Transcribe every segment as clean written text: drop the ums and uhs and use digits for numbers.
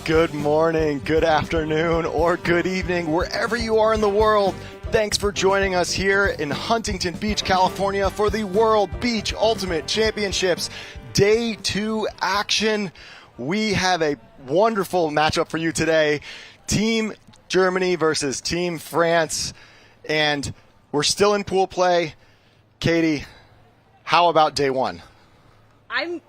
Good morning, good afternoon, or good evening, wherever you are in the world. Thanks for joining us here in Huntington Beach, California for the World Beach Ultimate Championships Day 2 action. We have a wonderful matchup for you today. Team Germany versus Team France. And we're still in pool play. Katie, how about day 1? I'm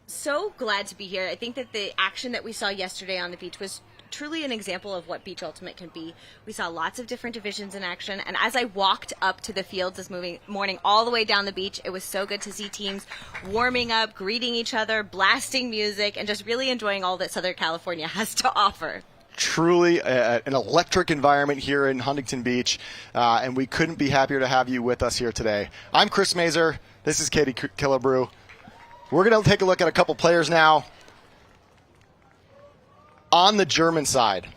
so glad to be here. I think that the action that we saw yesterday on the beach was truly an example of what Beach Ultimate can be. We saw lots of different divisions in action, and as I walked up to the fields this morning all the way down the beach, it was so good to see teams warming up, greeting each other, blasting music, and just really enjoying all that Southern California has to offer. Truly an electric environment here in Huntington Beach, and we couldn't be happier to have you with us here today. I'm Chris Mazer. This is Katie Killebrew. We're going to take a look at a couple players now. On the German side,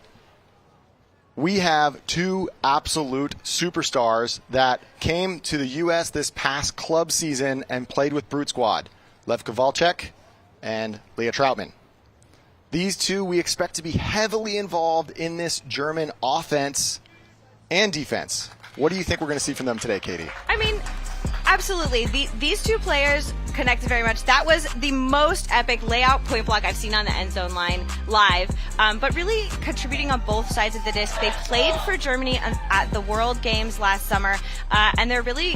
we have two absolute superstars that came to the U.S. this past club season and played with Brute Squad, Lev Kovalchuk and Leah Troutman. These two we expect to be heavily involved in this German offense and defense. What do you think we're going to see from them today, Katie? I mean, absolutely. These two players connected very much. That was the most epic layout point block I've seen on the end zone line live, but really contributing on both sides of the disc. They played for Germany at the World Games last summer, and they're really,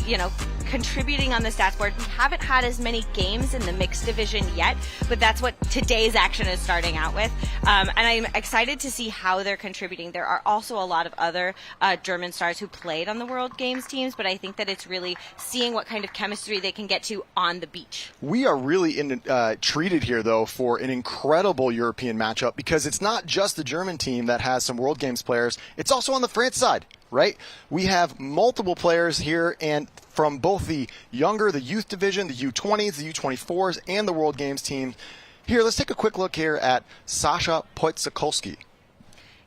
contributing on the stats board. We haven't had as many games in the mixed division yet, but that's what today's action is starting out with. And I'm excited to see how they're contributing. There are also a lot of other German stars who played on the World Games teams, but I think that it's really seeing what kind of chemistry they can get to on the beach. We are really treated here, though, for an incredible European matchup because it's not just the German team that has some World Games players. It's also on the France side, right? We have multiple players here, and from both the younger, the youth division, the U20s, the U24s, and the World Games team. Here, let's take a quick look here at Sasha Poitsakolski.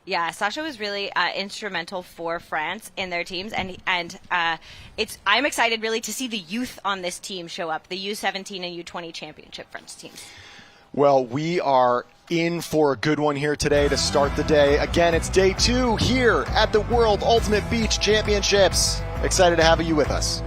Yeah, Sasha was really instrumental for France in their teams, and I'm excited really to see the youth on this team show up, the U17 and U20 championship French teams. Well, we are in for a good one here today to start the day. Again, it's day 2 here at the World Ultimate Beach Championships. Excited to have you with us.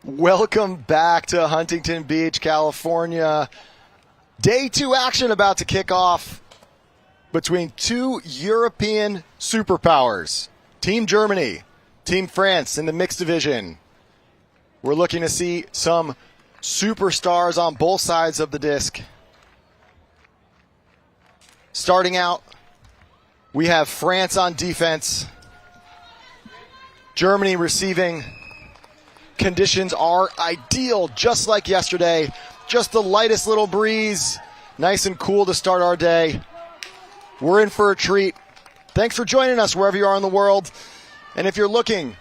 Welcome back to Huntington Beach, California. Day 2 action about to kick off between two European superpowers. Team Germany, Team France in the mixed division. We're looking to see some superstars on both sides of the disc. Starting out, we have France on defense. Germany receiving. Conditions are ideal, just like yesterday. Just the lightest little breeze. Nice and cool to start our day. We're in for a treat. Thanks for joining us wherever you are in the world. And if you're looking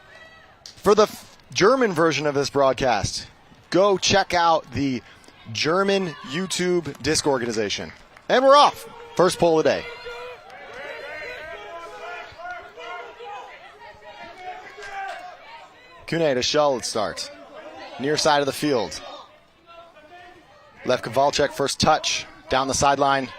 for the German version of this broadcast, go check out the German YouTube disc organization. And we're off. First poll of the day. Kune to Shull starts. Near side of the field. Lev Kovalchuk first touch down the sideline.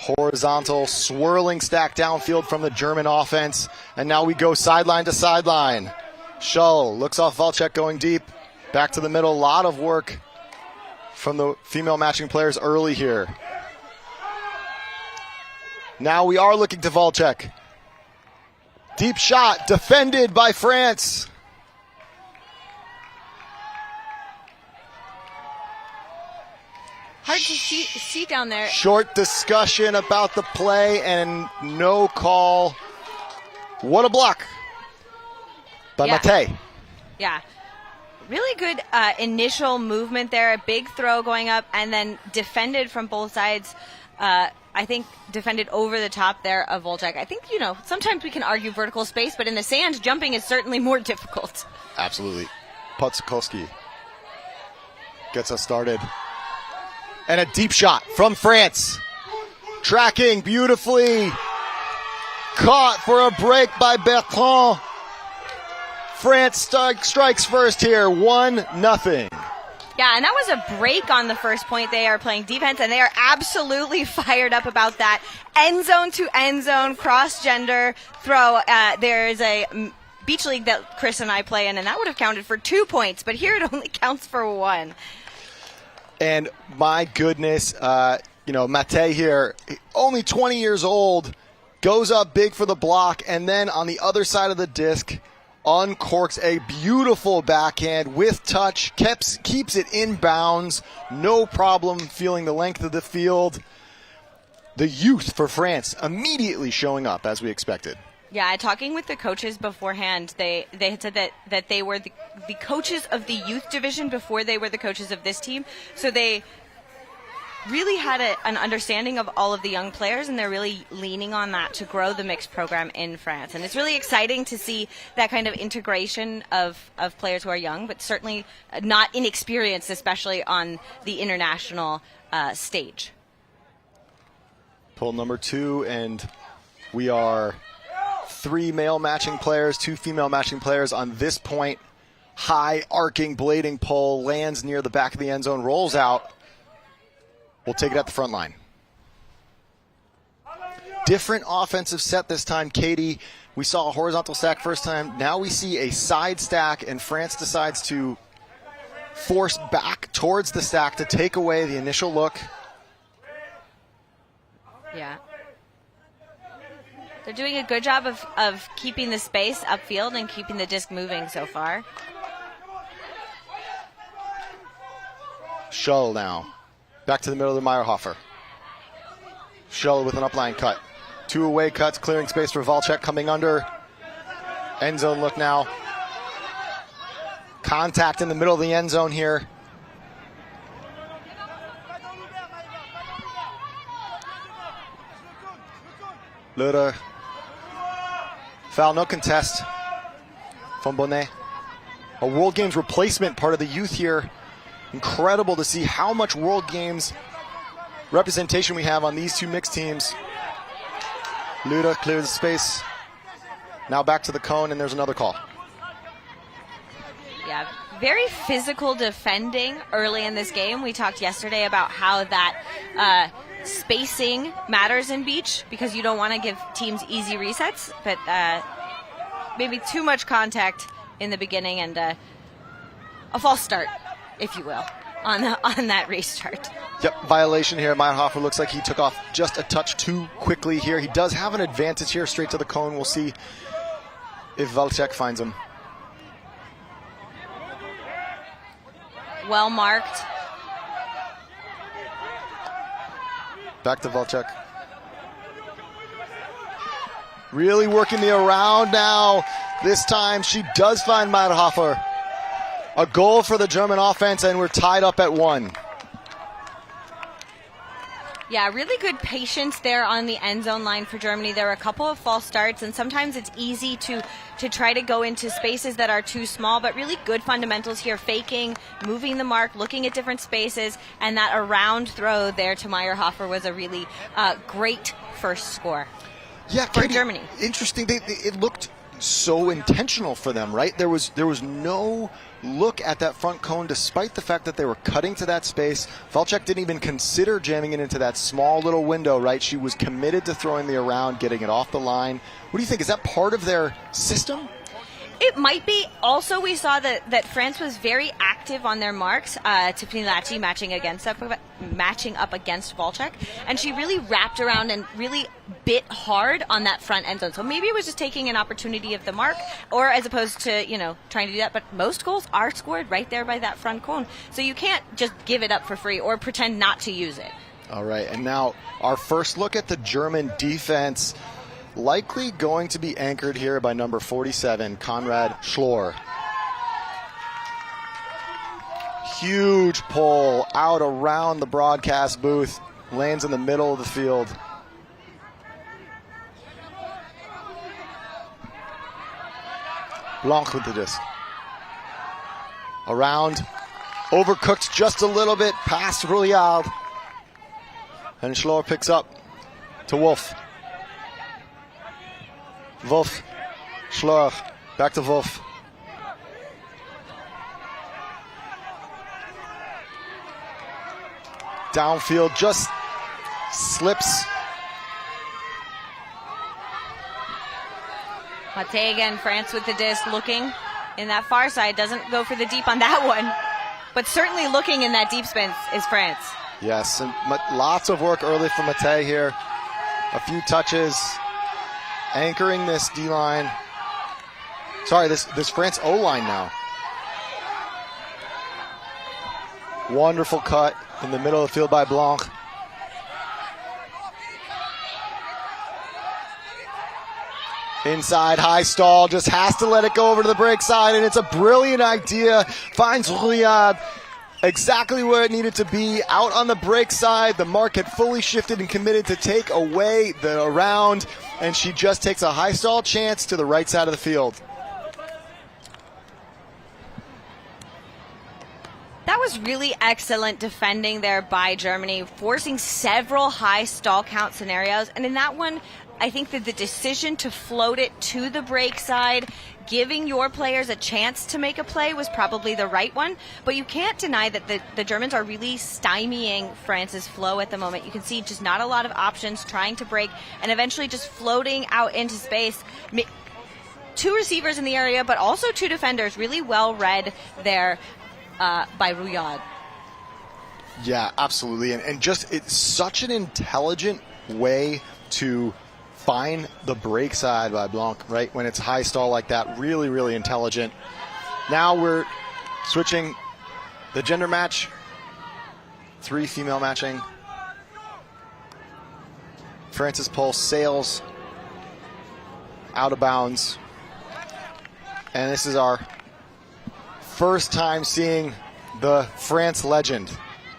Horizontal swirling stack downfield from the German offense. And now we go sideline to sideline. Shull looks off Valchek going deep. Back to the middle. A lot of work from the female matching players early here. Now we are looking to Valchek. Deep shot defended by France. Hard to see down there. Short discussion about the play and no call. What a block by Mate. Yeah. Really good initial movement there. A big throw going up and then defended from both sides. I think defended over the top there of Volchek. I think, sometimes we can argue vertical space, but in the sand, jumping is certainly more difficult. Absolutely. Podskowski gets us started. And a deep shot from France. Tracking beautifully. Caught for a break by Bertrand. France strikes first here, 1-0. Yeah, and that was a break on the first point. They are playing defense, and they are absolutely fired up about that. End zone to end zone, cross-gender throw. There's a beach league that Chris and I play in, and that would have counted for 2 points, but here it only counts for 1. And my goodness, Mate here, only 20 years old, goes up big for the block, and then on the other side of the disc, uncorks a beautiful backhand with touch, keeps it in bounds, no problem feeling the length of the field. The youth for France immediately showing up as we expected. Yeah, talking with the coaches beforehand, they had said that they were the coaches of the youth division before they were the coaches of this team. So they really had an understanding of all of the young players, and they're really leaning on that to grow the mixed program in France. And it's really exciting to see that kind of integration of players who are young, but certainly not inexperienced, especially on the international stage. Pull number 2, and we are 3 male matching players, 2 female matching players on this point. High arcing blading pull, lands near the back of the end zone, rolls out. We'll take it at the front line. Different offensive set this time, Katie. We saw a horizontal stack first time. Now we see a side stack, and France decides to force back towards the stack to take away the initial look. Yeah. They're doing a good job of keeping the space upfield and keeping the disc moving so far. Shull now. Back to the middle of the Meyerhofer. Shull with an upline cut. 2 away cuts, clearing space for Valchek coming under. End zone look now. Contact in the middle of the end zone here. Lutter. Foul, no contest from Bonnet. A World Games replacement, part of the youth here. Incredible to see how much World Games representation we have on these 2 mixed teams. Luda clears the space. Now back to the cone, and there's another call. Yeah, very physical defending early in this game. We talked yesterday about how that spacing matters in beach because you don't want to give teams easy resets, but maybe too much contact in the beginning and a false start, if you will, on that restart. Yep, violation here. Meyerhofer looks like he took off just a touch too quickly here. He does have an advantage here, straight to the cone. We'll see if Valchek finds him. Well marked. Back to Valchek. Really working the around now. This time she does find Meyerhofer. A goal for the German offense, and we're tied up at 1. Yeah, really good patience there on the end zone line for Germany. There were a couple of false starts, and sometimes it's easy to try to go into spaces that are too small, but really good fundamentals here, faking, moving the mark, looking at different spaces, and that around throw there to Meyerhofer was a really great first score for Katie, Germany. Interesting. It looked so intentional for them, right? There was no look at that front cone, despite the fact that they were cutting to that space. Valchek didn't even consider jamming it into that small little window, right? She was committed to throwing the around, getting it off the line. What do you think? Is that part of their system? It might be. Also, we saw that France was very active on their marks. Tiffany Lachey matching up against Valchek, and she really wrapped around and really bit hard on that front end zone. So maybe it was just taking an opportunity of the mark, or as opposed to trying to do that. But most goals are scored right there by that front cone, so you can't just give it up for free or pretend not to use it. All right, and now our first look at the German defense. Likely going to be anchored here by number 47, Konrad Schlor. Huge pull out around the broadcast booth. Lands in the middle of the field. Blanc with the disc. Around. Overcooked just a little bit past Rouillard. And Schlor picks up to Wolf. Wolf, Schlor, back to Wolf. Downfield, just slips. Mate again, France with the disc, looking in that far side. Doesn't go for the deep on that one, but certainly looking in that deep spin is France. Yes, and lots of work early from Mate here. A few touches. Anchoring this D-line. Sorry, this France O-line now. Wonderful cut in the middle of the field by Blanc. Inside, high stall, just has to let it go over to the break side, and it's a brilliant idea. Finds Rouillard exactly where it needed to be, out on the break side. The mark had fully shifted and committed to take away the around, and she just takes a high stall chance to the right side of the field. That was really excellent defending there by Germany, forcing several high stall count scenarios. And in that one, I think that the decision to float it to the break side, giving your players a chance to make a play, was probably the right one. But you can't deny that the Germans are really stymieing France's flow at the moment. You can see just not a lot of options, trying to break, and eventually just floating out into space. Two receivers in the area, but also two defenders, really well read there by Rouillard. Yeah, absolutely. And just, it's such an intelligent way to find the break side by Blanc, right? When it's high stall like that, really, really intelligent. Now we're switching the gender match. 3 female matching. France's pulse sails out of bounds. And this is our first time seeing the France legend,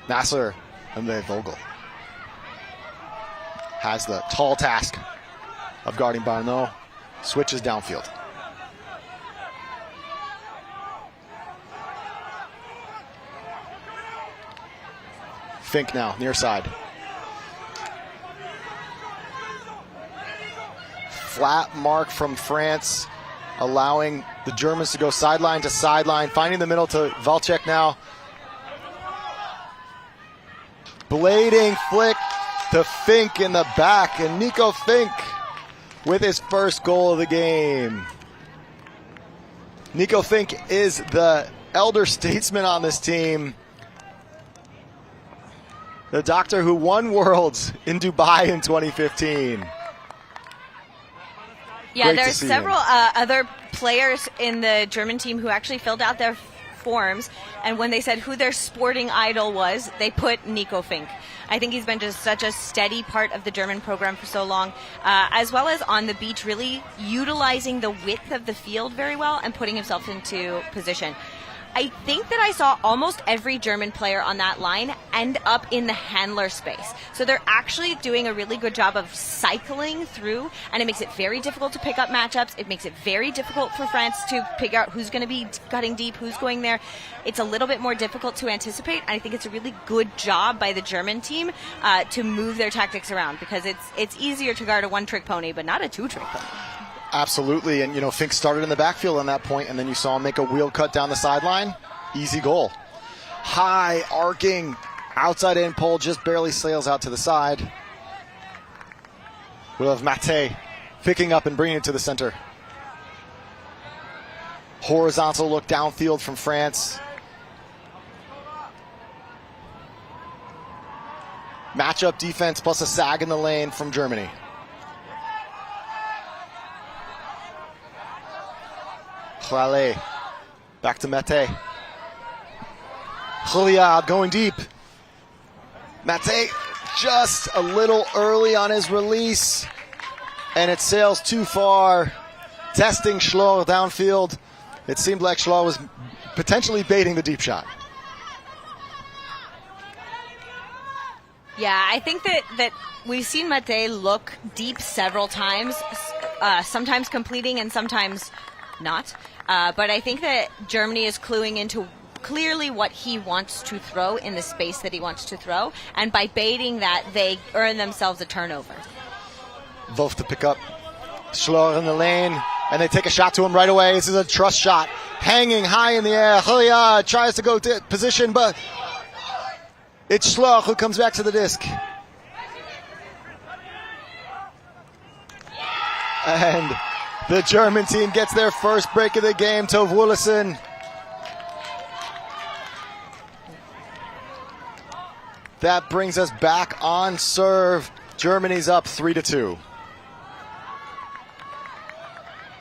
Nasser Vogel. Has the tall task of guarding Barneau, switches downfield. Fink now, near side. Flat mark from France, allowing the Germans to go sideline to sideline, finding the middle to Valchek now. Blading flick to Fink in the back, and Nico Fink with his first goal of the game. Nico Fink is the elder statesman on this team. The doctor who won Worlds in Dubai in 2015. Yeah, there's several other players in the German team who actually filled out their forms, and when they said who their sporting idol was, they put Nico Fink. I think he's been just such a steady part of the German program for so long, as well as on the beach, really utilizing the width of the field very well and putting himself into position. I think that I saw almost every German player on that line end up in the handler space. So they're actually doing a really good job of cycling through, and it makes it very difficult to pick up matchups. It makes it very difficult for France to figure out who's going to be cutting deep, who's going there. It's a little bit more difficult to anticipate. I think it's a really good job by the German team to move their tactics around, because it's easier to guard a one-trick pony, but not a two-trick pony. Absolutely, and Fink started in the backfield on that point, and then you saw him make a wheel cut down the sideline. Easy goal. High, arcing, outside in pole, just barely sails out to the side. We'll have Mate picking up and bringing it to the center. Horizontal look downfield from France. Matchup defense plus a sag in the lane from Germany. Chalé, back to Mate. Juliard going deep. Mate just a little early on his release, and it sails too far. Testing Schlor downfield. It seemed like Schlor was potentially baiting the deep shot. Yeah, I think that we've seen Mate look deep several times, sometimes completing and sometimes not. But I think that Germany is cluing into clearly what he wants to throw in the space that he wants to throw. And by baiting that, they earn themselves a turnover. Wolf to pick up. Schlor in the lane, and they take a shot to him right away. This is a trust shot. Hanging high in the air. Juliard tries to go to position, but it's Schlor who comes back to the disc. And the German team gets their first break of the game. Tove Willison. That brings us back on serve. Germany's up 3-2.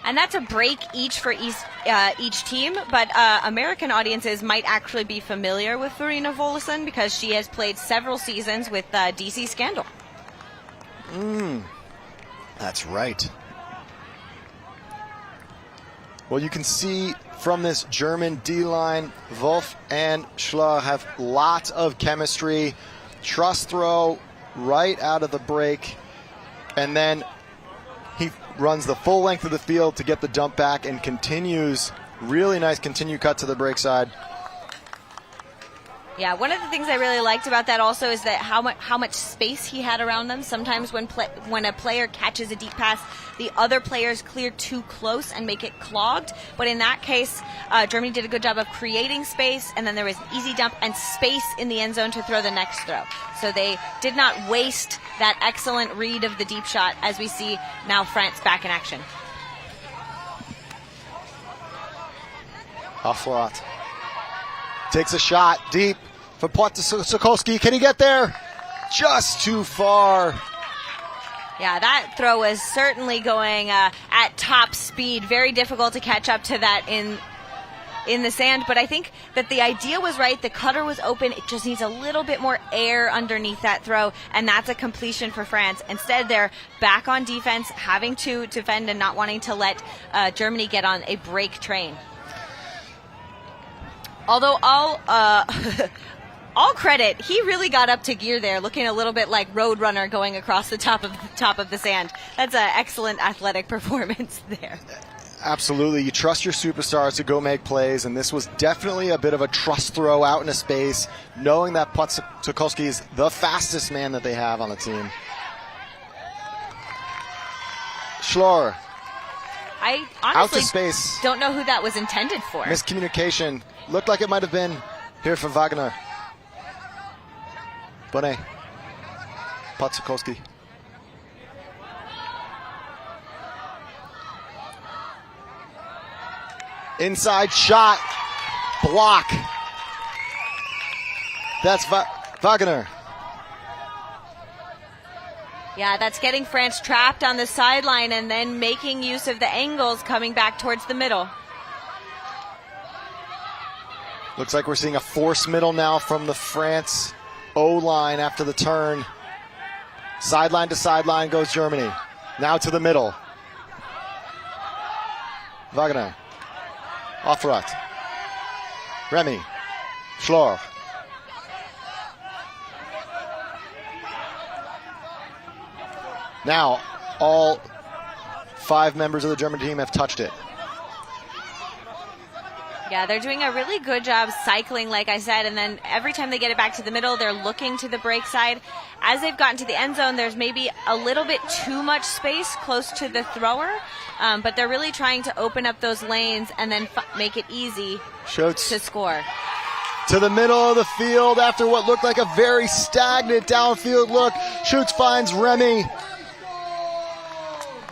And that's a break each for each team, but American audiences might actually be familiar with Verena Volison because she has played several seasons with DC Scandal. That's right. Well, you can see from this German D-line, Wolf and Schlor have lots of chemistry. Trust throw right out of the break, and then he runs the full length of the field to get the dump back and continues. Really nice continue cut to the break side. Yeah, one of the things I really liked about that also is that how much space he had around them. Sometimes when a player catches a deep pass, the other players clear too close and make it clogged. But in that case, Germany did a good job of creating space, and then there was an easy dump and space in the end zone to throw the next throw. So they did not waste that excellent read of the deep shot, as we see now France back in action. Offload. Takes a shot deep for Sokolski. Can he get there? Just too far. Yeah, that throw was certainly going at top speed. Very difficult to catch up to that in the sand. But I think that the idea was right. The cutter was open. It just needs a little bit more air underneath that throw, and that's a completion for France. Instead, they're back on defense, having to defend and not wanting to let Germany get on a break train. Although all credit, he really got up to gear there, looking a little bit like Roadrunner going across the top of the sand. That's an excellent athletic performance there. Absolutely. You trust your superstars to go make plays, and this was definitely a bit of a trust throw out into space, knowing that Sokolski is the fastest man that they have on the team. Schlor. I honestly out to space. Don't know who that was intended for. Miscommunication. Looked like it might have been here for Wagner. Bonnet. Sokolski. Inside shot. Block. That's Wagner. Yeah, that's getting France trapped on the sideline and then making use of the angles coming back towards the middle. Looks like we're seeing a force middle now from the France O-line after the turn. Sideline to sideline goes Germany. Now to the middle. Wagner. Offrat. Remy. Schlor. Now, all 5 members of the German team have touched it. Yeah, they're doing a really good job cycling, like I said, and then every time they get it back to the middle, they're looking to the break side. As they've gotten to the end zone, there's maybe a little bit too much space close to the thrower, but they're really trying to open up those lanes and then make it easy to score. To the middle of the field after what looked like a very stagnant downfield look. Schutz finds Remy.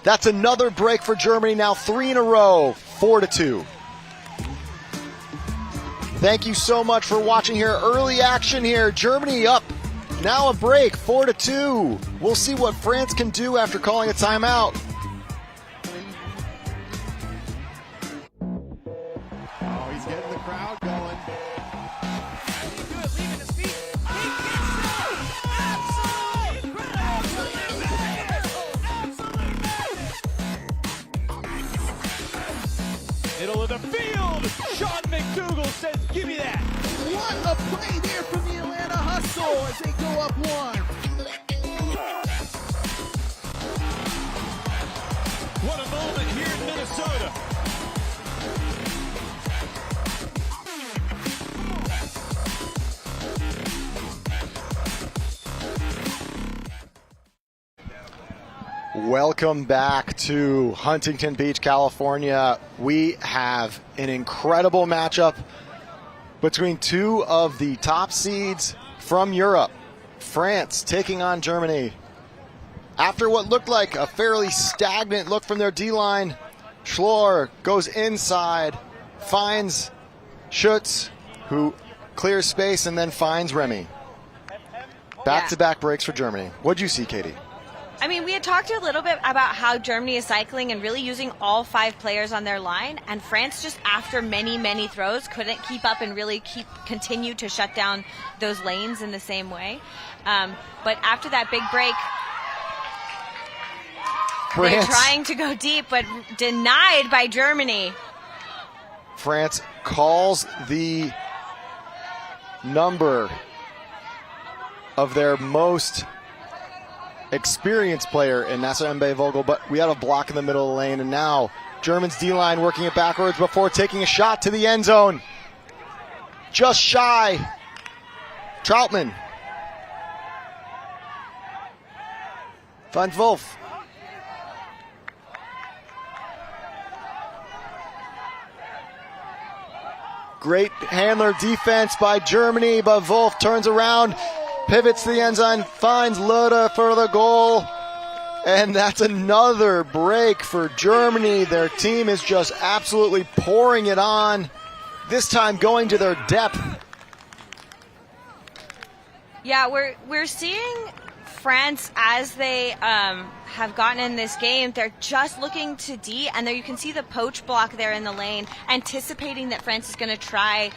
That's another break for Germany, now 3 in a row, 4-2. Thank you so much for watching here. Early action here. Germany up. Now a break, 4-2. We'll see what France can do after calling a timeout. Oh, he's getting the crowd going. Middle of the field. Sean McDougal says, give me that. What a play there from the Atlanta Hustle as they go up 1. What a moment here in Minnesota. Welcome back to Huntington Beach, California. We have an incredible matchup between two of the top seeds from Europe. France taking on Germany. After what looked like a fairly stagnant look from their D-line, Schlor goes inside, finds Schutz, who clears space and then finds Remy. Back-to-back breaks for Germany. What'd you see, Katie? I mean, we had talked a little bit about how Germany is cycling and really using all 5 players on their line, and France just after many, many throws couldn't keep up and really continue to shut down those lanes in the same way. But after that big break, they're trying to go deep, but denied by Germany. France calls the number of their most experienced player in Nasser Mbe-Vogel, but we have a block in the middle of the lane, and now Germany's D-line working it backwards before taking a shot to the end zone. Just shy. Troutman. Van Wolf. Great handler defense by Germany, but Wolf turns around, pivots to the end zone, finds Loda for the goal, and that's another break for Germany. Their team is just absolutely pouring it on, this time going to their depth. Yeah, we're seeing France, as they have gotten in this game, they're just looking to D, and there you can see the poach block there in the lane, anticipating that France is going to try,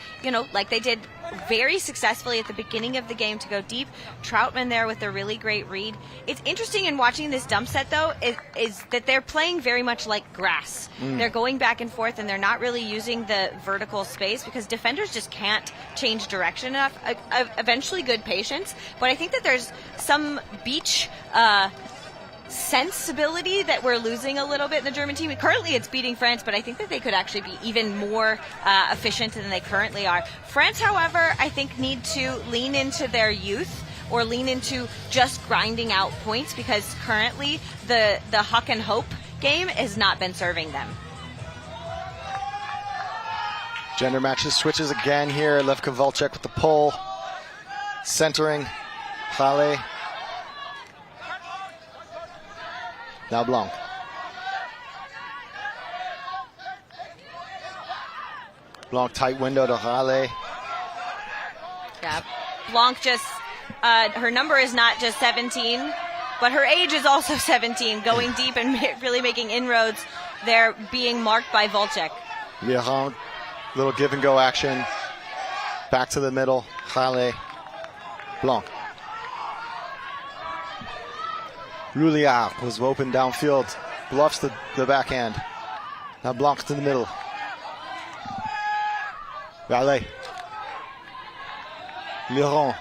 like they did very successfully at the beginning of the game to go deep. Troutman there with a really great read. It's interesting in watching this dump set, though, is that they're playing very much like grass. They're going back and forth, and they're not really using the vertical space because defenders just can't change direction enough. Eventually good patience, but I think that there's some beach sensibility that we're losing a little bit in the German team. Currently it's beating France, but I think that they could actually be even more efficient than they currently are. France, however, I think need to lean into their youth or lean into just grinding out points, because currently the huck and hope game has not been serving them. Gender matches switches again here. Levka Volchek with the pull. Centering. Halle. Now Blanc. Blanc tight window to Halle. Yeah, Blanc just, her number is not just 17, but her age is also 17, going deep and really making inroads. They're being marked by Volchek. Liran, little give and go action. Back to the middle. Halle. Blanc. Rouliard was open downfield, bluffs the backhand. Now Blanc to the middle. Valet. Liron.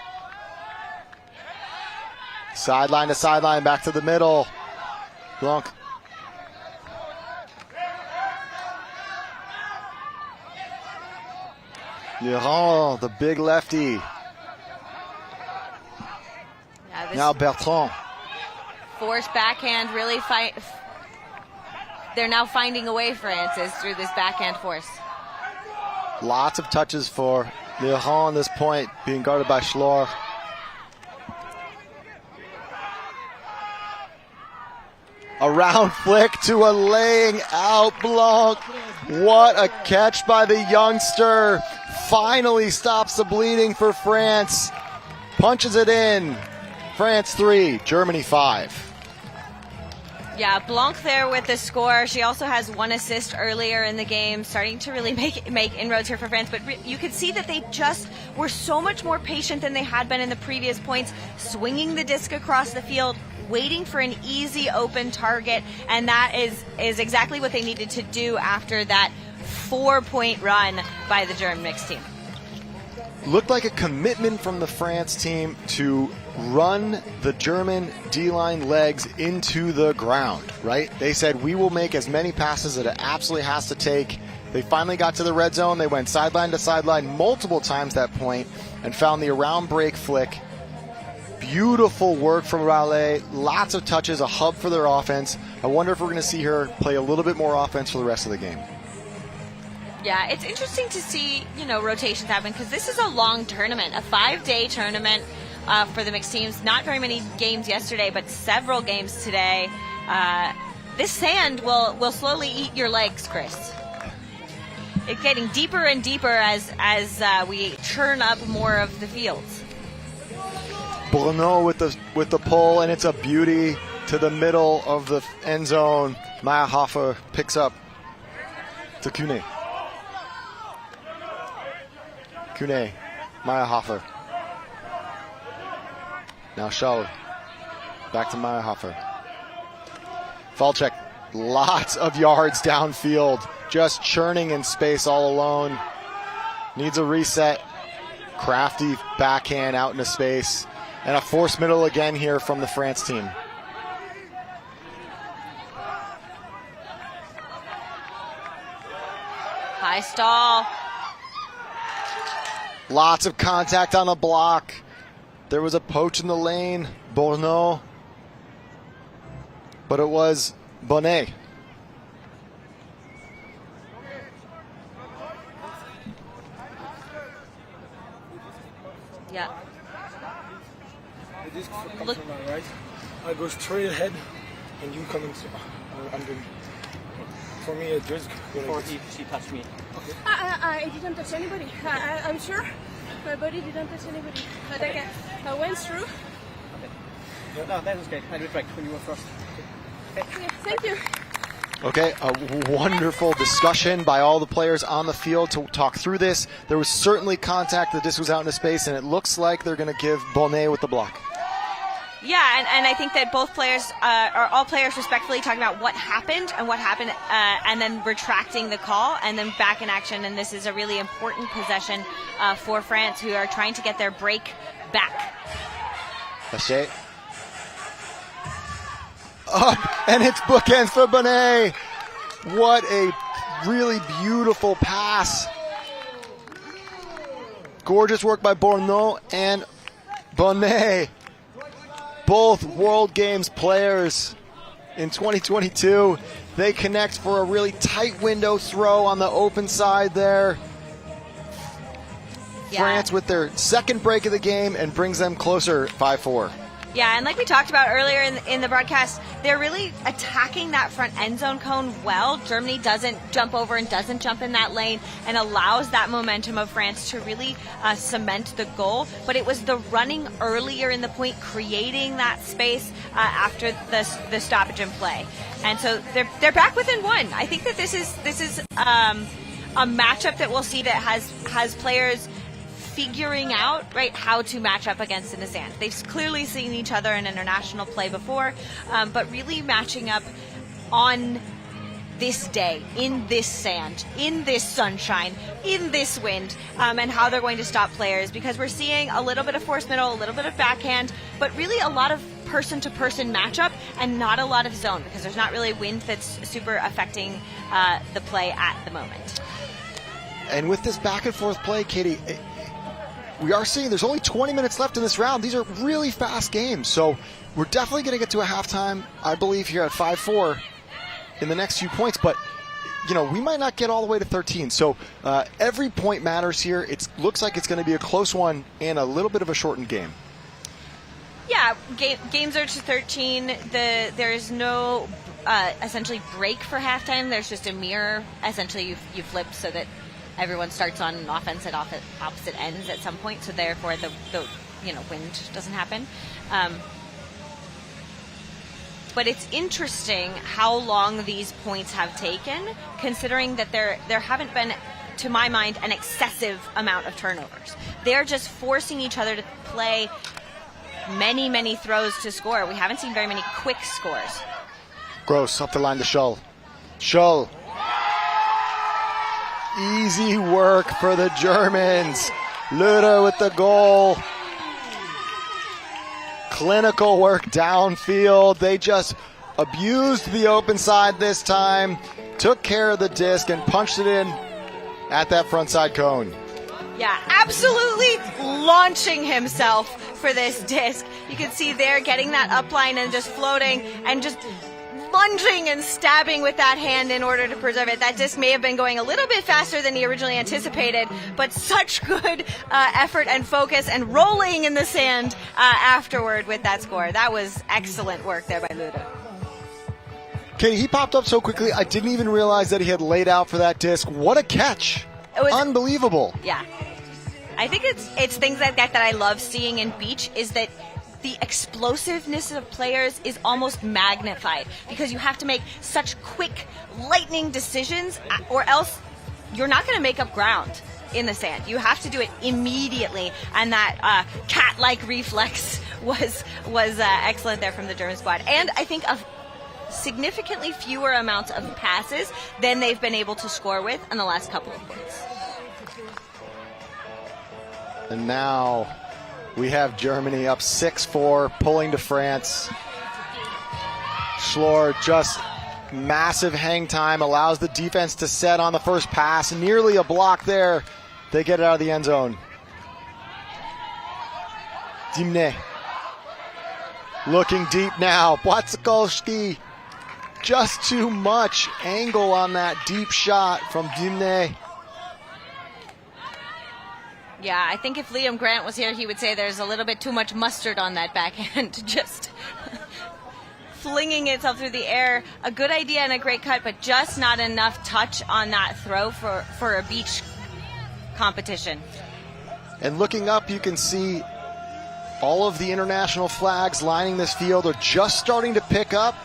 Sideline to sideline, back to the middle. Blanc. Laurent, the big lefty. Now Bertrand. Force backhand really fight. They're now finding a way, Francis, through this backhand force. Lots of touches for Laurent on this point, being guarded by Schlor. A round flick to a laying out Blanc. What a catch by the youngster. Finally stops the bleeding for France. Punches it in. France 3, Germany 5. Yeah, Blanc there with the score. She also has 1 assist earlier in the game, starting to really make inroads here for France. But you could see that they just were so much more patient than they had been in the previous points, swinging the disc across the field, waiting for an easy open target, and that is exactly what they needed to do after that 4-point run by the German mixed team. Looked like a commitment from the France team to run the German D-line legs into the ground, right? They said, we will make as many passes that it absolutely has to take. They finally got to the red zone. They went sideline to sideline multiple times that point and found the around break flick. Beautiful work from Raleigh. Lots of touches, a hub for their offense. I wonder if we're going to see her play a little bit more offense for the rest of the game. Yeah, it's interesting to see, rotations happen because this is a long tournament, a 5-day tournament for the mixed teams. Not very many games yesterday, but several games today. This sand will slowly eat your legs, Chris. It's getting deeper and deeper as we churn up more of the fields. Bruno with the pull, and it's a beauty to the middle of the end zone. Meyerhofer picks up to Kune. Kune, Meyerhofer. Now Schall. Back to Meyerhofer. Falchek, lots of yards downfield, just churning in space all alone. Needs a reset. Crafty backhand out into space. And a forced middle again here from the France team. High stall. Lots of contact on the block. There was a poach in the lane. Bourneau. But it was Bonnet. Yeah. The disc comes from my right. I go straight ahead, and you come into. I'm doing. For me, a disc. Before she touched me. Okay. I didn't touch anybody. I'm sure my body didn't touch anybody. But I went through. No, that's okay. I retract when you were first. Okay. Yeah, thank you. Okay, a wonderful discussion by all the players on the field to talk through this. There was certainly contact. The disc was out into space, and it looks like they're going to give Bonnet with the block. Yeah, and I think that both players, or all players respectfully talking about what happened, and then retracting the call, and then back in action. And this is a really important possession for France, who are trying to get their break back. Lachey. Up, and it's bookends for Bonnet. What a really beautiful pass. Gorgeous work by Bourneau and Bonnet. Both World Games players in 2022. They connect for a really tight window throw on the open side there. Yeah. France with their second break of the game and brings them closer 5-4. Yeah, and like we talked about earlier in the broadcast, they're really attacking that front end zone cone well. Germany doesn't jump over and doesn't jump in that lane and allows that momentum of France to really cement the goal. But it was the running earlier in the point, creating that space after the stoppage in play. And so they're back within one. I think that this is a matchup that we'll see that has players figuring out how to match up against in the sand. They've clearly seen each other in international play before, but really matching up on this day, in this sand, in this sunshine, in this wind, and how they're going to stop players, because we're seeing a little bit of force middle, a little bit of backhand, but really a lot of person-to-person matchup and not a lot of zone, because there's not really wind that's super affecting the play at the moment. And with this back and forth play, Katie, we are seeing there's only 20 minutes left in this round. These are really fast games. So we're definitely going to get to a halftime, I believe, here at 5-4 in the next few points. But, you know, we might not get all the way to 13. So every point matters here. It looks like it's going to be a close one and a little bit of a shortened game. Yeah, games are to 13. There is no essentially break for halftime. There's just a mirror. Essentially, you flip so that everyone starts on offense at opposite ends at some point. So therefore, the wind doesn't happen. But it's interesting how long these points have taken, considering that there haven't been, to my mind, an excessive amount of turnovers. They're just forcing each other to play many, many throws to score. We haven't seen very many quick scores. Gross up the line to Schull. Schull. Easy work for the Germans. Lüder with the goal. Clinical work downfield. They just abused the open side this time, took care of the disc, and punched it in at that front side cone. Yeah, absolutely launching himself for this disc. You can see there getting that upline and just floating and just lunging and stabbing with that hand in order to preserve it. That disc may have been going a little bit faster than he originally anticipated, but such good effort and focus and rolling in the sand afterward with that score. That was excellent work there by Lüder. Katie, he popped up so quickly, I didn't even realize that he had laid out for that disc. What a catch. It was unbelievable. Yeah. I think it's things like that I love seeing in beach, is that the explosiveness of players is almost magnified because you have to make such quick, lightning decisions, or else you're not going to make up ground in the sand. You have to do it immediately, and that cat-like reflex was excellent there from the German squad. And I think of significantly fewer amounts of passes than they've been able to score with in the last couple of points. And now we have Germany up 6-4, pulling to France. Schlor just massive hang time, allows the defense to set on the first pass. Nearly a block there. They get it out of the end zone. Dimne looking deep now. Błaszczykowski, just too much angle on that deep shot from Dimne. Yeah, I think if Liam Grant was here, he would say there's a little bit too much mustard on that backhand. Just flinging itself through the air. A good idea and a great cut, but just not enough touch on that throw for a beach competition. And looking up, you can see all of the international flags lining this field are just starting to pick up.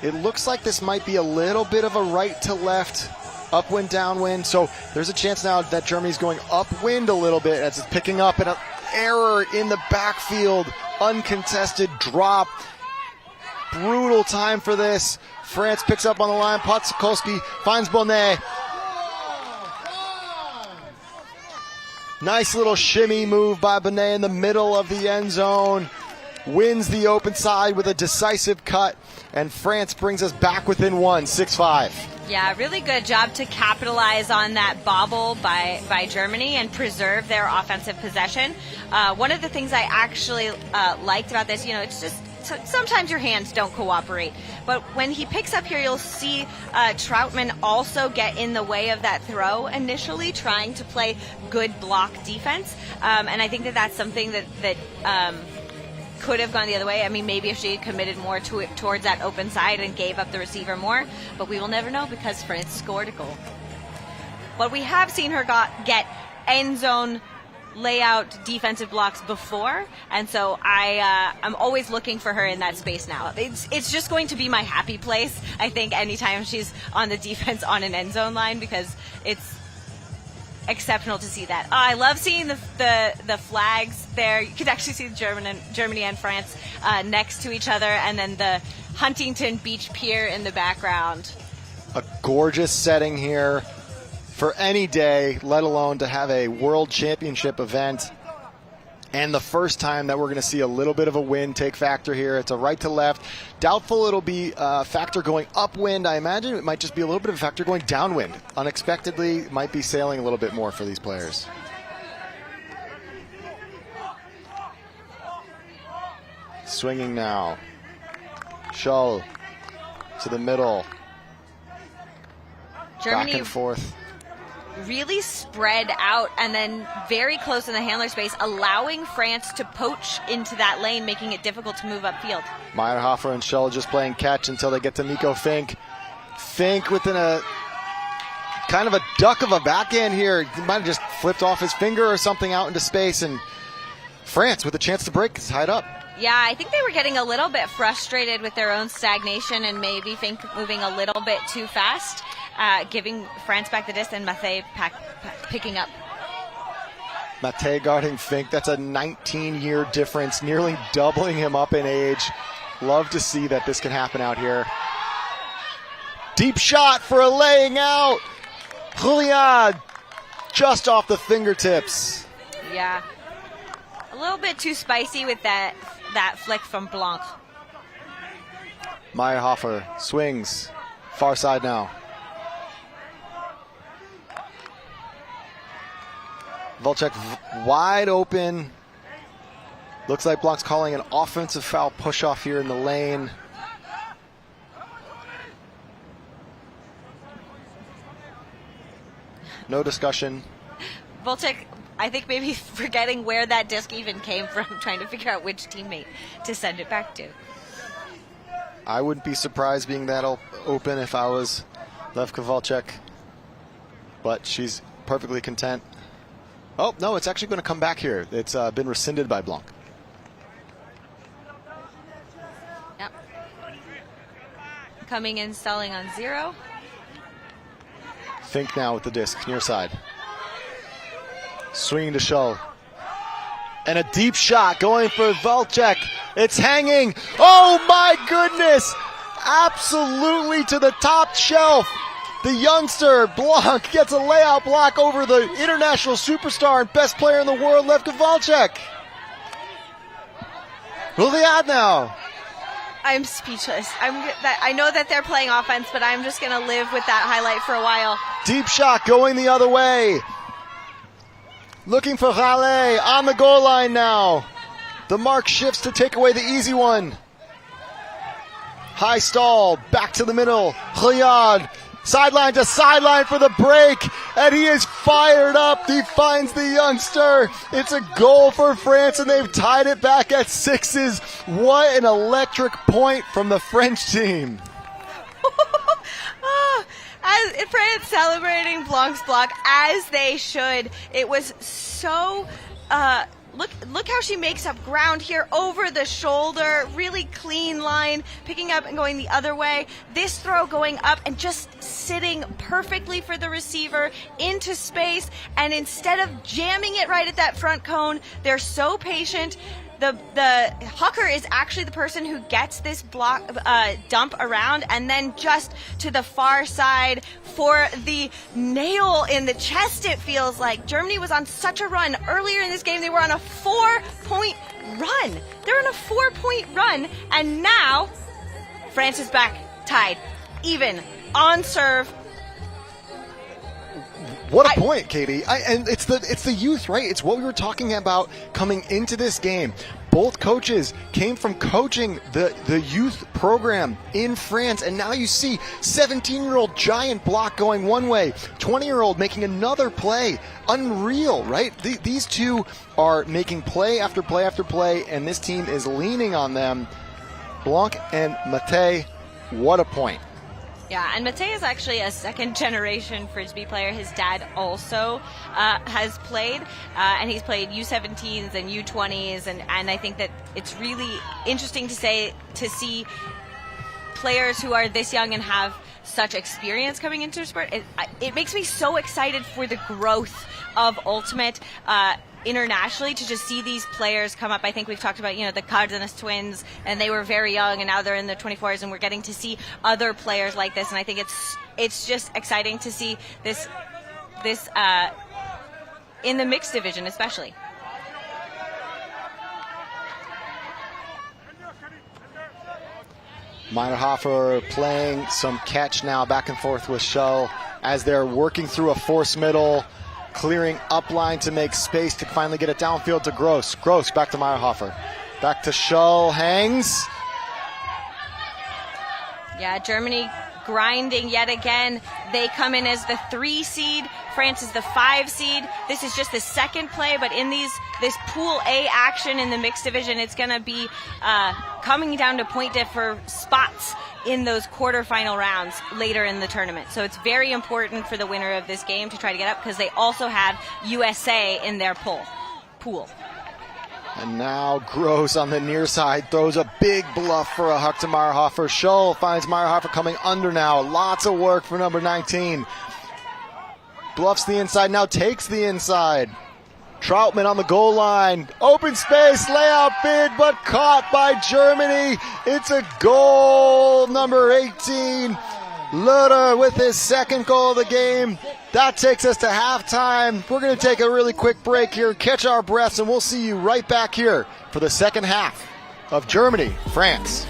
It looks like this might be a little bit of a right to left, upwind, downwind. So there's a chance now that Germany's going upwind a little bit as it's picking up, and an error in the backfield, uncontested drop. Brutal time for this. France picks up on the line. Błaszczykowski finds Bonnet. Nice little shimmy move by Bonnet in the middle of the end zone. Wins the open side with a decisive cut, and France brings us back within one, 6-5. Yeah, really good job to capitalize on that bobble by Germany and preserve their offensive possession. One of the things I actually liked about this, it's just sometimes your hands don't cooperate. But when he picks up here, you'll see Troutman also get in the way of that throw initially, trying to play good block defense. And I think that's something that could have gone the other way. I mean, maybe if she committed more towards that open side and gave up the receiver more, but we will never know because France scored a goal. But we have seen her get end zone layout defensive blocks before, and so I'm always looking for her in that space now. It's just going to be my happy place, I think, anytime she's on the defense on an end zone line, because it's exceptional to see that. I love seeing the flags there. You can actually see Germany and France next to each other, and then the Huntington Beach Pier in the background. A gorgeous setting here for any day, let alone to have a World Championship event. and the first time that we're going to see a little bit of a wind take factor here. It's a right to left. Doubtful it'll be a factor going upwind. I imagine it might just be a little bit of a factor going downwind. Unexpectedly, might be sailing a little bit more for these players. Swinging now. Scholl to the middle. Germany Back and forth. really spread out and then very close in the handler space, allowing France to poach into that lane, making it difficult to move upfield. Meyerhofer and Scholl just playing catch until they get to Nico Fink. Fink within a kind of a duck of a backhand here. He might have just flipped off his finger or something out into space, and France with a chance to break is tied up. Yeah, I think they were getting a little bit frustrated with their own stagnation and maybe Fink moving a little bit too fast, giving France back the disc and Mathé picking up. Mathé guarding Fink. That's a 19-year difference, nearly doubling him up in age. Love to see that this can happen out here. Deep shot for a laying out. Julian just off the fingertips. Yeah. A little bit too spicy with that flick from Blanc. Meyerhofer swings. Far side now. Volchek wide open. Looks like Blanc's calling an offensive foul push-off here in the lane. No discussion. Volchek, I think maybe forgetting where that disc even came from, trying to figure out which teammate to send it back to. I wouldn't be surprised being that open if I was Levka Volchek, but she's perfectly content. Oh, no, it's actually going to come back here. It's been rescinded by Blanc. Yep. Coming in, stalling on 0. Fink now with the disc, near side. Swinging to Scholl. And a deep shot going for Volchek. It's hanging. Oh my goodness! Absolutely to the top shelf. The youngster, Blanc, gets a layout block over the international superstar and best player in the world, Levka Volchek. Julian now. I'm speechless. I know that they're playing offense, but I'm just going to live with that highlight for a while. Deep shot going the other way. Looking for Raleigh on the goal line now. The mark shifts to take away the easy one. High stall, back to the middle. Riyad, sideline to sideline for the break. And he is fired up. He finds the youngster. It's a goal for France, and they've tied it back at 6s. What an electric point from the French team. As France celebrating Blanc's block, as they should. It was so... Look how she makes up ground here over the shoulder. Really clean line, picking up and going the other way. This throw going up and just sitting perfectly for the receiver into space. And instead of jamming it right at that front cone, they're so patient. The hooker is actually the person who gets this block dump around, and then just to the far side for the nail in the chest, it feels like. Germany was on such a run. Earlier in this game, they were on a 4-point run. They're on a 4-point run, and now France is back, tied, even, on serve. What a point, Katie. And it's the youth, right? It's what we were talking about coming into this game. Both coaches came from coaching the youth program in France, and now you see 17-year-old giant block going one way, 20-year-old making another play. Unreal, right? These two are making play after play after play, and this team is leaning on them. Blanc and Mathé, what a point. Yeah, and Mathé is actually a second-generation Frisbee player. His dad also has played, and he's played U17s and U20s, and I think that it's really interesting to see players who are this young and have such experience coming into the sport. It makes me so excited for the growth of Ultimate internationally, to just see these players come up. I think we've talked about, the Cardenas twins, and they were very young, and now they're in the 24s, and we're getting to see other players like this, and I think it's just exciting to see this in the mixed division especially. Meyerhofer playing some catch now back and forth with Scholl as they're working through a force middle, clearing up line to make space to finally get it downfield to Gross. Gross back to Meyerhofer. Back to Scholl, hangs. Yeah, Germany grinding yet again. They come in as the 3 seed. France is the 5 seed. This is just the second play, but in this Pool A action in the mixed division, it's going to be coming down to point diff for spots in those quarterfinal rounds later in the tournament. So it's very important for the winner of this game to try to get up because they also have USA in their pool. And now Gross on the near side throws a big bluff for a huck to Meyerhofer. Scholl finds Meyerhofer coming under now. Lots of work for number 19. Bluffs the inside, now takes the inside. Trautmann on the goal line. Open space, layout big, but caught by Germany. It's a goal, number 18. Loder with his second goal of the game. That takes us to halftime. We're going to take a really quick break here, catch our breaths, and we'll see you right back here for the second half of Germany, France.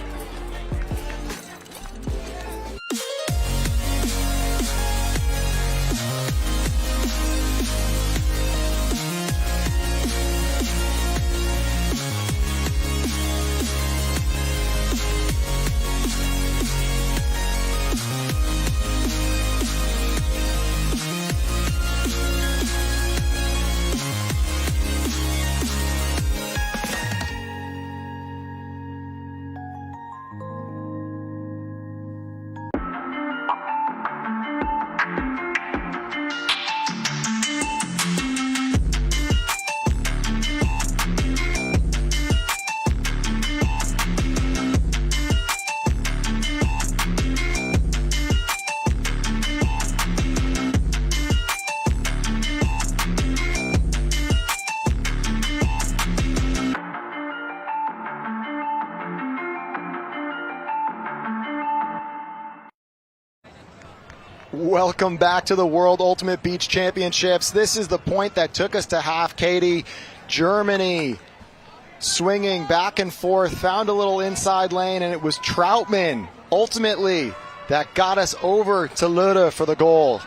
Welcome back to the World Ultimate Beach Championships. This is the point that took us to half, Katie. Germany swinging back and forth, found a little inside lane, and it was Trautmann ultimately that got us over to Loder for the goal.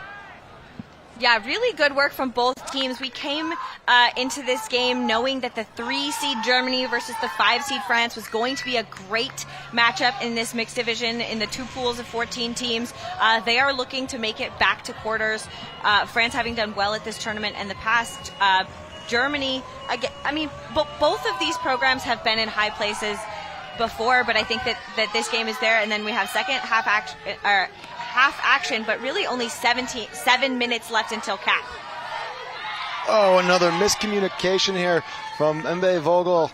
Yeah, really good work from both teams. We came into this game knowing that the 3 seed Germany versus the 5 seed France was going to be a great matchup in this mixed division in the 2 pools of 14 teams. They are looking to make it back to quarters. France having done well at this tournament in the past. Germany, again, I mean, both of these programs have been in high places before, but I think that this game is there. And then we have second half action, but really only 7 minutes left until cap. Oh, another miscommunication here from Mbe Vogel,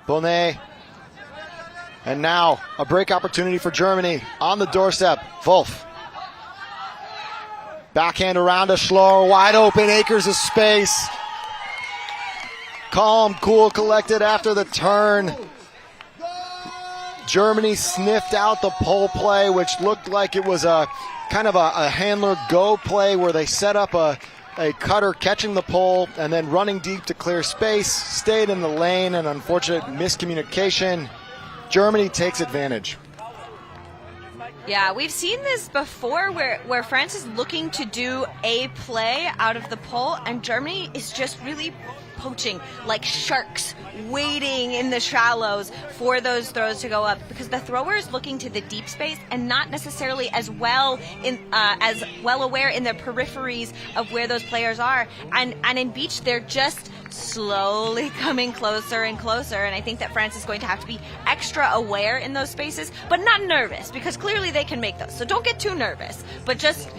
Bonnet. And now a break opportunity for Germany on the doorstep. Wolf. Backhand around to Schlor, wide open, acres of space. Calm, cool, collected after the turn. Germany sniffed out the pole play, which looked like it was a kind of a handler go play where they set up a cutter catching the pole and then running deep to clear space, stayed in the lane, and unfortunate miscommunication. Germany takes advantage. Yeah, we've seen this before where France is looking to do a play out of the pole and Germany is just really poaching like sharks, waiting in the shallows for those throws to go up because the thrower is looking to the deep space and not necessarily as well aware in the peripheries of where those players are. And in beach, they're just slowly coming closer and closer. And I think that France is going to have to be extra aware in those spaces, but not nervous because clearly they can make those. So don't get too nervous, but just,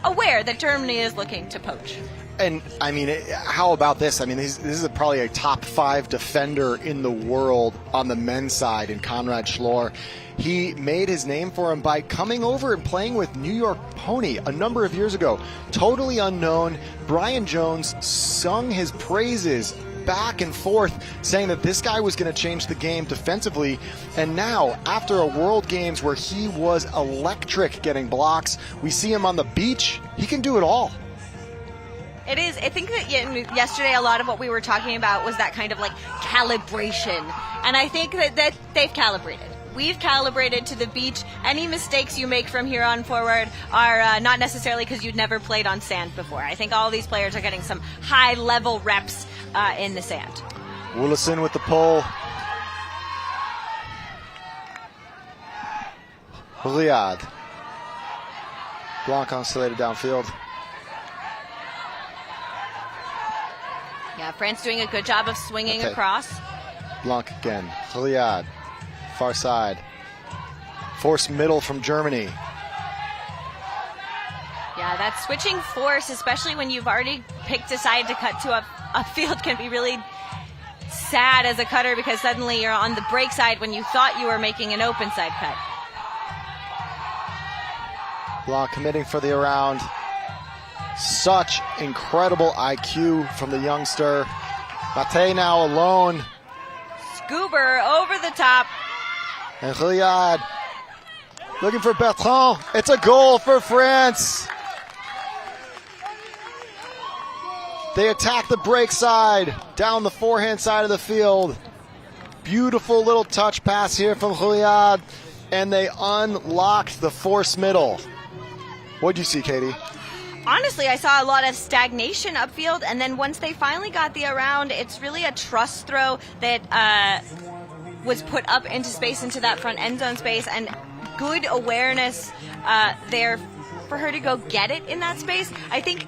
aware that Germany is looking to poach. And, I mean, how about this? I mean, this is probably a top 5 defender in the world on the men's side in Konrad Schlor. He made his name for him by coming over and playing with New York Pony a number of years ago. Totally unknown. Brian Jones sung his praises back and forth, saying that this guy was going to change the game defensively. And now, after a World Games where he was electric getting blocks, we see him on the beach. He can do it all. It is. I think that yesterday a lot of what we were talking about was that kind of like calibration. And I think that they've calibrated. we've calibrated to the beach. Any mistakes you make from here on forward are not necessarily because you'd never played on sand before. I think all these players are getting some high-level reps in the sand. Willison with the pull. Riyad. Blanc oscillated downfield. Yeah, France doing a good job of swinging across. Blanc again. Riyad. Far side. Force middle from Germany. Yeah, that switching force, especially when you've already picked a side to cut to a field, can be really sad as a cutter because suddenly you're on the break side when you thought you were making an open side cut. Blanc committing for the around. Such incredible IQ from the youngster. Mate now alone. Scuba over the top. And Riyad looking for Bertrand. It's a goal for France. They attack the break side down the forehand side of the field. Beautiful little touch pass here from Riyad, and they unlocked the force middle. What'd you see, Katie? Honestly, I saw a lot of stagnation upfield, and then once they finally got the around, it's really a trust throw that was put up into space, into that front end zone space, and good awareness there for her to go get it in that space. I think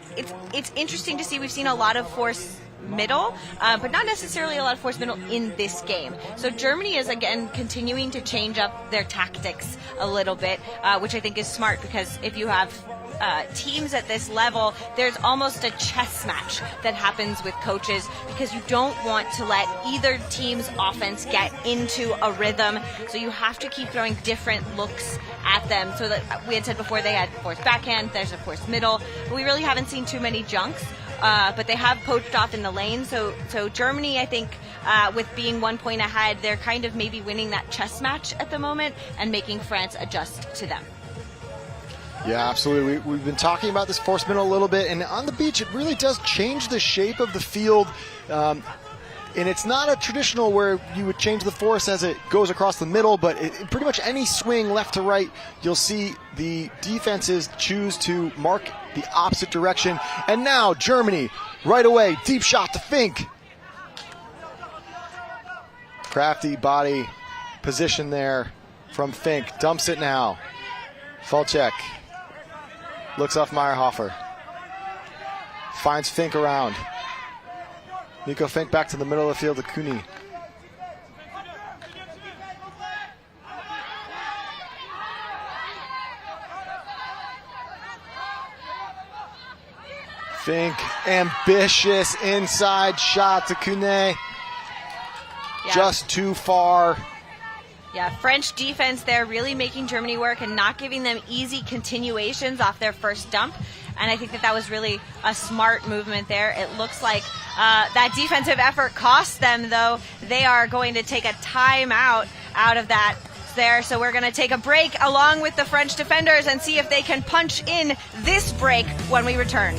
it's interesting to see. We've seen a lot of force middle, but not necessarily a lot of force middle in this game. So Germany is again continuing to change up their tactics a little bit, which I think is smart, because if you have teams at this level, there's almost a chess match that happens with coaches, because you don't want to let either team's offense get into a rhythm. So you have to keep throwing different looks at them. So that we had said before, they had force backhand, there's a force middle, but we really haven't seen too many junks. But they have poached off in the lane. So Germany, I think, with being 1 point ahead, they're kind of maybe winning that chess match at the moment and making France adjust to them. Yeah, absolutely. We've been talking about this force middle a little bit, and on the beach, it really does change the shape of the field. And it's not a traditional where you would change the force as it goes across the middle, but pretty much any swing left to right, you'll see the defenses choose to mark the opposite direction. And now Germany, right away, deep shot to Fink. Crafty body position there from Fink. Dumps it now. Falchek looks off Meyerhofer. Finds Fink around. Nico Fink back to the middle of the field to Cooney. Fink, ambitious inside shot to Cooney. Yeah. Just too far. Yeah, French defense there really making Germany work and not giving them easy continuations off their first dump. And I think that was really a smart movement there. It looks like that defensive effort cost them, though. They are going to take a timeout out of that there. So we're going to take a break along with the French defenders and see if they can punch in this break when we return.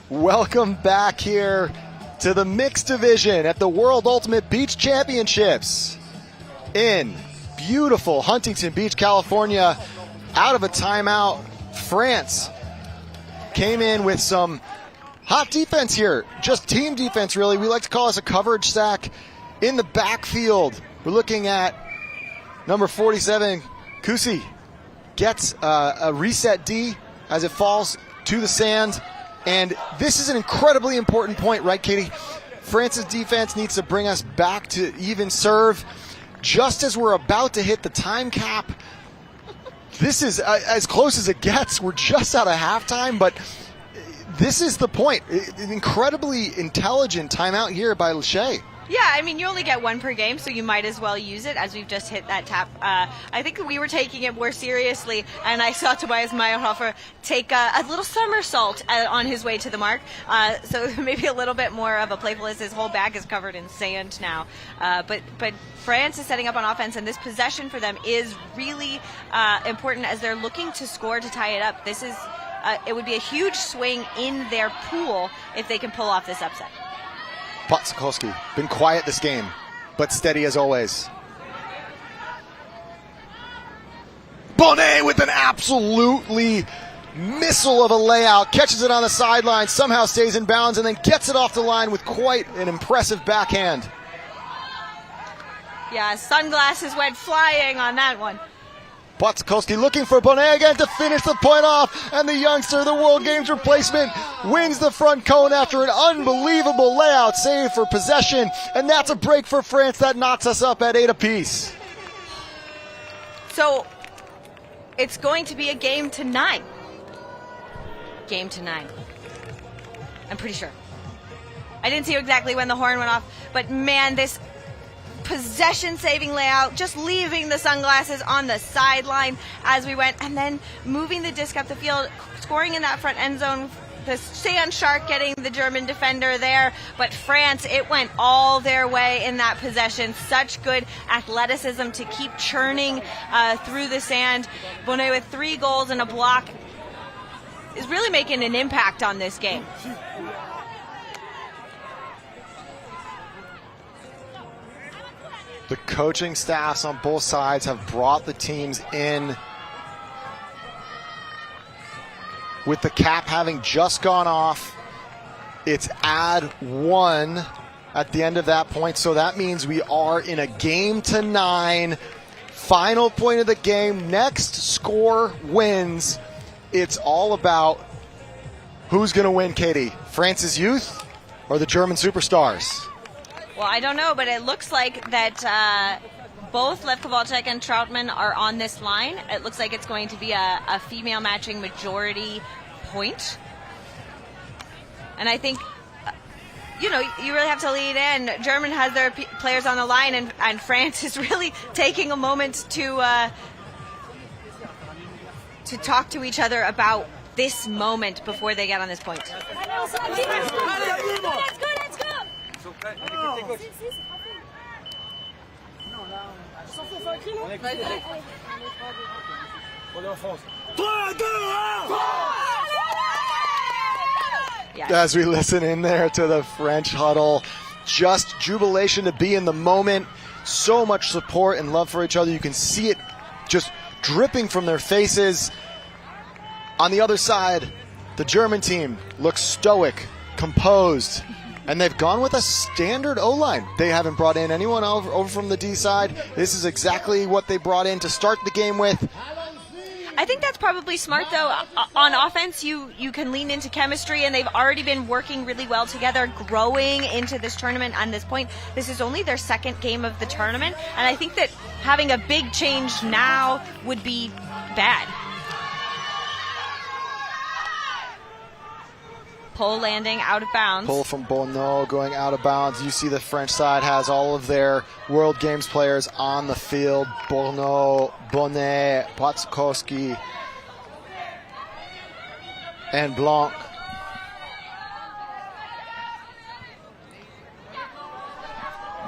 Welcome back here to the mixed division at the World Ultimate Beach Championships in beautiful Huntington Beach, California. Out of a timeout, France came in with some hot defense here, just team defense really. We like to call this a coverage sack in the backfield. We're looking at number 47, Kusi, gets a reset D as it falls to the sand. And this is an incredibly important point, right, Katie? France's defense needs to bring us back to even serve. Just as we're about to hit the time cap, this is as close as it gets. We're just out of halftime, but this is the point. An incredibly intelligent timeout here by Lachey. Yeah, I mean, you only get one per game, so you might as well use it as we've just hit that tap. I think we were taking it more seriously, and I saw Tobias Meyerhofer take a little somersault on his way to the mark. So maybe a little bit more of a playfulness. His whole bag is covered in sand now. But France is setting up on offense, and this possession for them is really important as they're looking to score to tie it up. This is it would be a huge swing in their pool if they can pull off this upset. Potsakowski, been quiet this game, but steady as always. Bonnet with an absolutely missile of a layout, catches it on the sideline, somehow stays in bounds, and then gets it off the line with quite an impressive backhand. Yeah, sunglasses went flying on that one. Potsakowski looking for Bonnet again to finish the point off, and the youngster, the World Games replacement, wins the front cone after an unbelievable layout save for possession, and that's a break for France that knocks us up at 8 apiece. So it's going to be a game to 9. Game to 9. I'm pretty sure. I didn't see exactly when the horn went off, but man, this possession saving layout, just leaving the sunglasses on the sideline as we went, and then moving the disc up the field, scoring in that front end zone. The sand shark getting the German defender there, but France, it went all their way in that possession. Such good athleticism to keep churning through the sand. Bonnet with 3 goals and a block is really making an impact on this game. The coaching staffs on both sides have brought the teams in. With the cap having just gone off, it's add 1 at the end of that point. So that means we are in a game to 9. Final point of the game. Next score wins. It's all about who's going to win, Katie. France's youth or the German superstars? Well, I don't know, but it looks like that both Lev Kovalchuk and Troutman are on this line. It looks like it's going to be a female matching majority point. And I think, you really have to lead in. German has their players on the line, and France is really taking a moment to talk to each other about this moment before they get on this point. Let's go. Yeah. As we listen in there to the French huddle, just jubilation to be in the moment. So much support and love for each other. You can see it just dripping from their faces. On the other side, the German team looks stoic, composed, and they've gone with a standard O-line. They haven't brought in anyone over from the D side. This is exactly what they brought in to start the game with. I think that's probably smart, though. On offense, you can lean into chemistry, and they've already been working really well together, growing into this tournament. On this point, this is only their second game of the tournament, and I think that having a big change now would be bad. Pull landing out of bounds. Pull from Bonneau going out of bounds. You see the French side has all of their World Games players on the field. Bonneau, Bonnet, Potsakowski, and Blanc.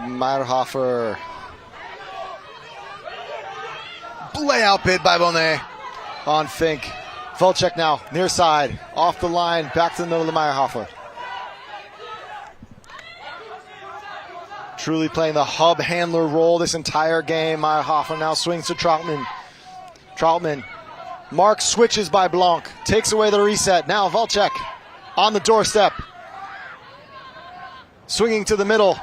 Meyerhofer. Layout bid by Bonnet on Fink. Volchek now, near side, off the line, back to the middle of Meyerhofer. Truly playing the hub handler role this entire game. Meyerhofer now swings to Troutman. Troutman, mark switches by Blanc, takes away the reset. Now Volchek on the doorstep. Swinging to the middle.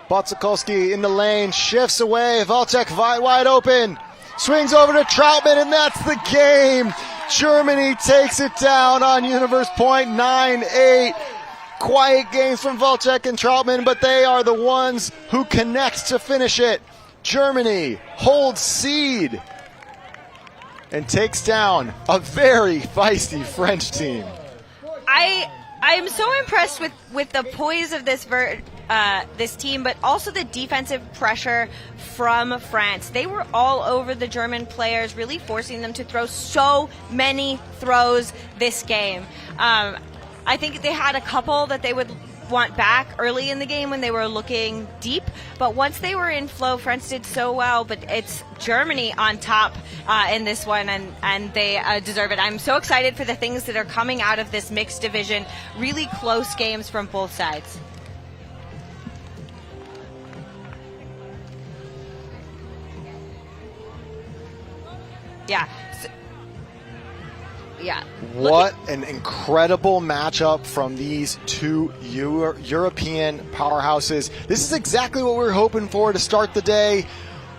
Potsakowski in the lane, shifts away. Volchek wide open. Swings over to Troutman, and that's the game. Germany takes it down on Universe Point 9-8. Quiet games from Volchek and Troutman, but they are the ones who connect to finish it. Germany holds seed and takes down a very feisty French team. I'm so impressed with the poise of this team, but also the defensive pressure from France. They were all over the German players, really forcing them to throw so many throws this game. I think they had a couple that they would want back early in the game when they were looking deep, but once they were in flow, France did so well. But it's Germany on top in this one, and they deserve it. I'm so excited for the things that are coming out of this mixed division. Really close games from both sides. Yeah. Yeah. What an incredible matchup from these two European powerhouses. This is exactly what we were hoping for to start the day.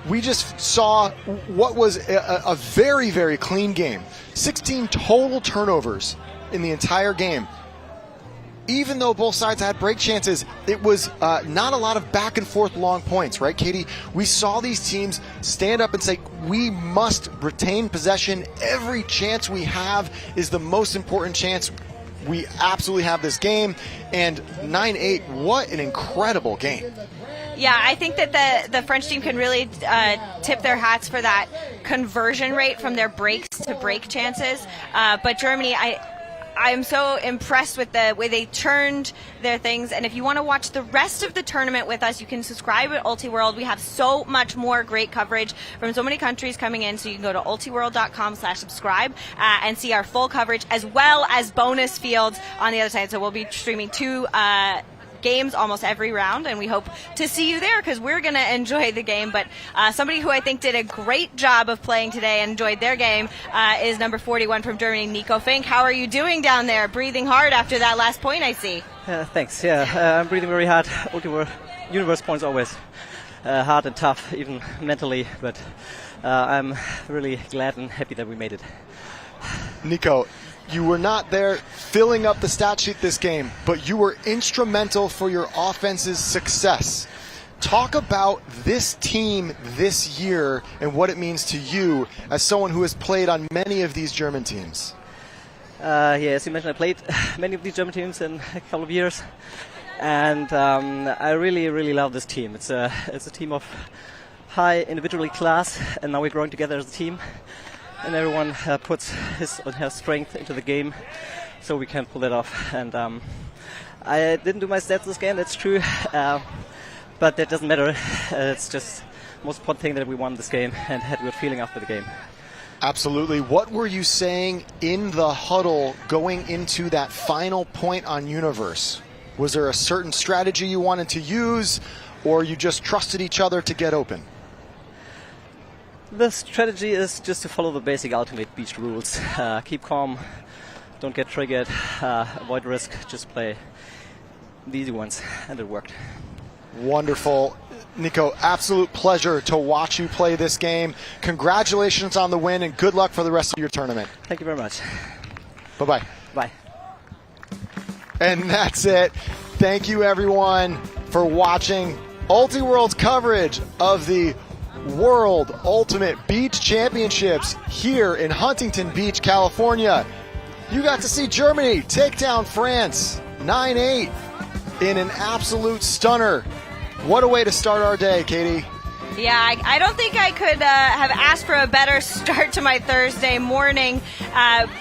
We just saw what was a very, very clean game. 16 total turnovers in the entire game. Even though both sides had break chances, it was not a lot of back and forth long points, right, Katie? We saw these teams stand up and say, we must retain possession. Every chance we have is the most important chance. We absolutely have this game. And 9-8, what an incredible game. Yeah, I think that the French team can really tip their hats for that conversion rate from their breaks to break chances. But Germany, I'm so impressed with the way they turned their things. And if you want to watch the rest of the tournament with us, you can subscribe at UltiWorld. We have so much more great coverage from so many countries coming in. So you can go to ultiworld.com/subscribe and see our full coverage, as well as bonus fields on the other side. So we'll be streaming 2 games almost every round, and we hope to see you there because we're going to enjoy the game. But somebody who I think did a great job of playing today and enjoyed their game is number 41 from Germany, Nico Fink. How are you doing down there? Breathing hard after that last point, I see. Thanks. Yeah, I'm breathing very hard. Universe points always hard and tough, even mentally. But I'm really glad and happy that we made it. Nico, you were not there filling up the stat sheet this game, but you were instrumental for your offense's success. Talk about this team this year and what it means to you as someone who has played on many of these German teams. Yeah, as you mentioned, I played many of these German teams in a couple of years, and I really, really love this team. It's a team of high individual class, and now we're growing together as a team. And everyone puts his or her strength into the game, so we can pull it off. And I didn't do my stats this game, that's true, but that doesn't matter. It's just the most important thing that we won this game and had a good feeling after the game. Absolutely. What were you saying in the huddle going into that final point on Universe? Was there a certain strategy you wanted to use, or you just trusted each other to get open? The strategy is just to follow the basic Ultimate Beach rules. Keep calm, don't get triggered, avoid risk, just play the easy ones, and it worked. Wonderful. Nico, absolute pleasure to watch you play this game. Congratulations on the win, and good luck for the rest of your tournament. Thank you very much. Bye-bye. Bye. And that's it. Thank you, everyone, for watching UltiWorld's coverage of the World Ultimate Beach Championships here in Huntington Beach, California. You got to see Germany take down France 9-8 in an absolute stunner. What a way to start our day, Katie. Yeah, I don't think I could have asked for a better start to my Thursday morning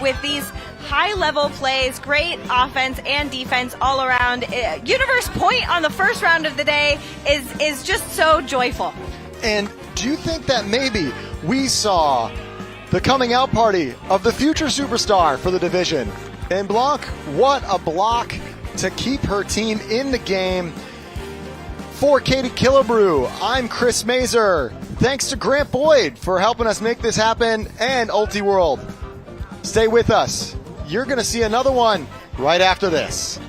with these high-level plays, great offense and defense all around. Universe Point on the first round of the day is just so joyful. And do you think that maybe we saw the coming out party of the future superstar for the division? And Blanc, what a block to keep her team in the game. For Katie Killebrew, I'm Chris Mazer. Thanks to Grant Boyd for helping us make this happen, and UltiWorld. Stay with us. You're going to see another one right after this.